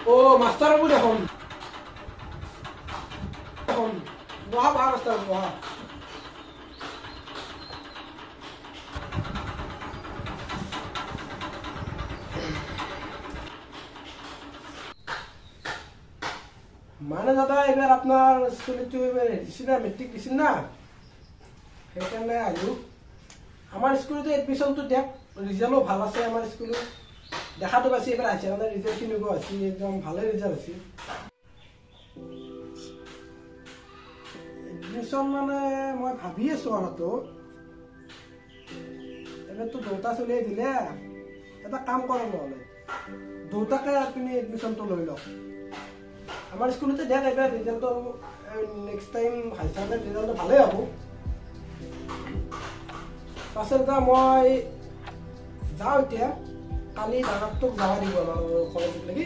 ও master বাবু দেখুন দেখুন বহা বহা মাস্টার বহা মানে দাদা এবার আপনার স্কুলে তো এবার দিছিল না মেট্রিক দিছিল না সেইকাৰণে আহিলো আমাৰ স্কুলতে এডমিশনটো দেখ ৰিজাল্টও ভাল আছে আমাৰ স্কুলে দেখাটো পাইছি এবাৰ আহিছে মানে ৰিজাল্ট কেনেকুৱা হৈছে একদম ভালে ৰিজাল্ট হৈছে এডমিশন মানে মই ভাবি আছো আৰু এবাৰতো দুটা চলিয়ে দিলে এটা কাম কৰক নহ'লে দুটাকে আপুনি এডমিশনটো লৈ লওক আমার স্কুলতে দেখ এবার রিজাল্টটো নেক্সট টাইম হাই সেকেন্ডারি রিজাল্টটো ভালেই হ'ব পাছত মই যাওঁ এতিয়া কালি ডাঙৰটোক যাব দিব আমাৰ কলেজত লাগি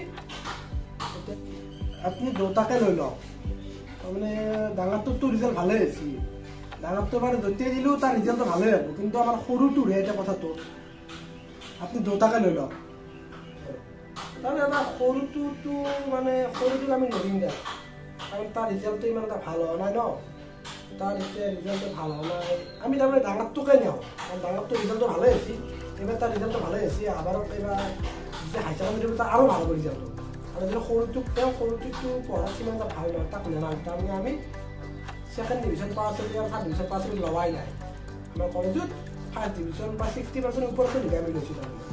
আপুনি দুটাকে লৈ লওক তাৰমানে ডাঙৰটোতো ৰিজাল্ট ভালেই হৈছে ডাঙৰটো মানে য'তেই দিলেও তাৰ ৰিজাল্টটো ভালেই হ'ব কিন্তু আমাৰ সৰুটোৰহে এতিয়া কথাটো আপুনি দুটাকে লৈ লওক তাৰমানে আমাৰ সৰুটোতো মানে সৰুটোক আমি নদিম দে কাৰণ তাৰ ৰিজাল্টটো ইমান এটা ভাল হোৱা নাই ন তাৰ এতিয়া ৰিজাল্টটো ভাল হোৱা নাই আমি তাৰমানে ডাঙৰটোকে নিওঁ কাৰণ ডাঙৰটো ৰিজাল্টটো ভালেই হৈছে এইবাৰ তাৰ ৰিজাল্টটো ভালেই হৈছে আবাৰত এইবাৰ যেতিয়া হাই ছেকেণ্ডাৰী দিব তাৰ আৰু ভাল হ'ব ৰিজাল্টটো আৰু যদি সৰুটোক তেওঁ সৰুটোকতো পঢ়াত ইমান এটা ভাল নহয় তাক নেনাওঁ তাৰমানে আমি ছেকেণ্ড ডিভিজন পাছ কৰি আৰু থাৰ্ড ডিভিজন পাছ কৰি লোৱাই নাই আমাৰ কলেজত ফাৰ্ষ্ট ডিভিজন বা 60% ওপৰতে লিখাই আমি লৈছোঁ তাৰমানে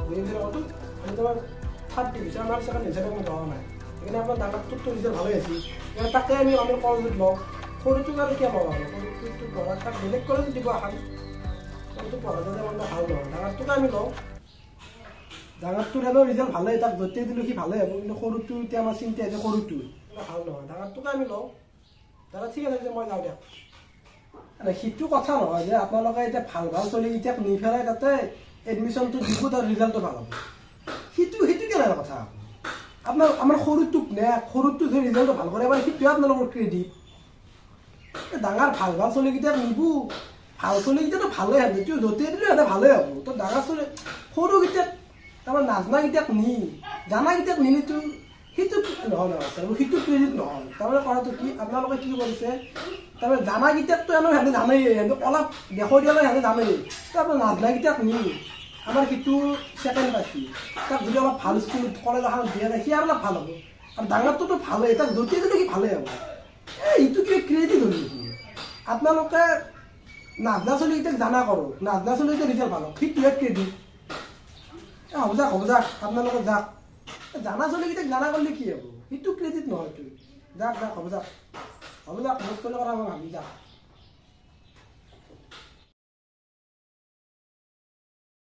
বুজিছে কথাটো আমি তোমাৰ থাৰ্ড ডিভিজন আমাৰ ছেকেণ্ড ডিভিজনত আমি লোৱা নাই সেইকাৰণে আপোনাৰ ডাঙৰটোতো ৰিজাল্ট ভালেই হৈছে তাকে আমি কলেজত লওঁ সৰুটোক আৰু কিয় পাব সৰুটোতো পঢ়া তাক বেলেগ কলেজত দিব আশা সৰুটো পঢ়া যাতে মানে ভাল নহয় ডাঙৰটোকে আমি লওঁ ডাঙৰটোৰ এনেও ৰিজাল্ট ভালেই তাক য'তেই দিলোঁ সি ভালেই হ'ব কিন্তু সৰুটো এতিয়া আমাৰ চিন্তা আছে সৰুটো ভাল নহয় ডাঙৰটোকে আমি লওঁ দাদা ঠিক আছে মই যাওঁ দিয়ক সেইটো কথা নহয় যে আপোনালোকে এতিয়া ভাল ভাল চলি এতিয়া নি পেলাই তাতে এডমিশ্যনটো দিব তাৰ ৰিজাল্টটো ভাল হ'ব সেইটো কেনেকুৱা কথা আপোনাৰ আমাৰ সৰুটোক নে সৰুটো যে ৰিজাল্টটো ভাল কৰে এবাৰ সেইটোৱে আপোনালোকৰ ক্ৰেডিট ডাঙৰ ভাল ভাল চলিকেইটাক নিব ভাল চলিকেইটাতো ভালেই হ'ব এইটো য'তেই দিলেও সিহঁতে ভালেই হ'ব তো ডাঙৰ চলি সৰুকেইটাক তাৰমানে নাজনাকেইটাক নি জানাকেইটাক নিলেতো সেইটো নহয় নহয় সেইটো ক্ৰেডিট নহয় তাৰমানে কথাটো কি আপোনালোকে কি কৰিছে তাৰমানে জানাকেইটাকতো এনেও সিহঁতে জানেই সিহঁতে অলপ দেখুৱাই দিয়ালৈ সিহঁতে জানেই তাৰমানে নাজনাকেইটাক নি আমাৰ সিটো ছেকেণ্ড পাইছে তাক যদি অলপ ভাল স্কুল কলেজ এখন দিয়া নাই সি আৰু অলপ ভাল হ'ব আৰু ডাঙৰটোতো ভালেই তাক য'তেই দিলে সি ভালেই হ'ব এইটো কিবা ক্ৰেডিট হ'ল নেকি আপোনালোকে নাজনা চলিকেইটাক জানা কৰক নাজনা চলিকেইটা ৰিজাল্ট ভাল হওক সেইটোহে ক্ৰেডিট হ'ব যাক আপোনালোকে যাক জানা চলিকেইটাক জানা কৰিলে কি হ'ব সেইটো ক্ৰেডিট নহয়তো যাক হ'ব যাক মোক ক'লে কথা মই ভাবি যাক